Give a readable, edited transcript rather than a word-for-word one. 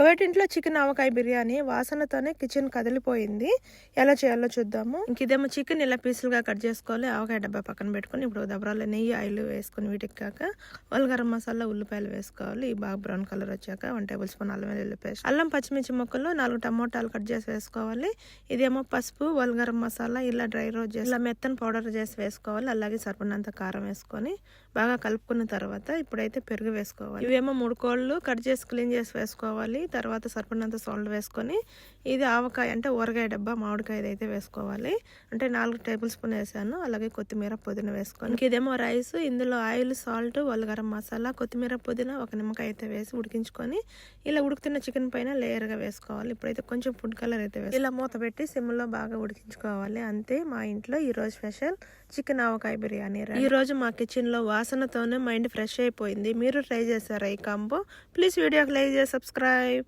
Kuwait ఇంట్లో chicken ఆవకాయ biryani వాసనతోనే kitchen కదిలిపోయింది. ఎలా చేయాలో చూద్దాము. ఇదేమో చికెన్ ఇలా పీసులుగా కట్ చేసుకోవాలి. ఆవకాయ డబ్బా పక్కన పెట్టుకుని ఇప్పుడు దబరాలో నెయ్యి ఆయిల్ వేసుకుని వీటికి కాక గరం మసాలా ఉల్లిపాయలు వేసుకోవాలి. ఈ బాగా బ్రౌన్ కలర్ వచ్చాక 1 టేబుల్ స్పూన్ అల్లం వెల్లుల్లి పేస్ట్, అల్లం పచ్చిమిర్చి ముక్కలు 4 టమోటాలు కట్ చేసి వేసుకోవాలి. ఇదేమో పసుపు గరం మసాలా ఇలా డ్రై రోస్ట్ చేసి ఇలా మెత్తని పౌడర్ చేసి వేసుకోవాలి. అలాగే సరిపడినంత కారం వేసుకొని బాగా కలుపుకున్న తర్వాత ఇప్పుడైతే పెరుగు వేసుకోవాలి. ఇవేమో 3 కోళ్ళు కట్ చేసి క్లీన్ చేసి వేసుకోవాలి. తర్వాత సరిపడినంత సాల్ట్ వేసుకొని ఇది ఆవకాయ అంటే ఊరగాయ డబ్బా మామిడికాయ అయితే వేసుకోవాలి. అంటే 4 టేబుల్ స్పూన్ వేసాను. అలాగే కొత్తిమీర పుదీనా వేసుకొని ఇదేమో రైస్, ఇందులో ఆయిల్, సాల్ట్, గరం మసాలా, కొత్తిమీర పుదీనా, 1 నిమ్మకాయ అయితే వేసి ఉడికించుకొని ఇలా ఉడుకుతున్న చికెన్ పైన లేయర్గా వేసుకోవాలి. ఇప్పుడైతే కొంచెం ఫుడ్ కలర్ అయితే వేసి ఇలా మూత పెట్టి సిమ్లో బాగా ఉడికించుకోవాలి. అంతే, మా ఇంట్లో ఈరోజు స్పెషల్ చికెన్ ఆవకాయ బిర్యానీ. ఈ రోజు మా కిచెన్లో వాసనతోనే మైండ్ ఫ్రెష్ అయిపోయింది. మీరు ట్రై చేశారా ఈ కాంబో? ప్లీజ్ వీడియోకి లైక్ చేసి సబ్స్క్రైబ్.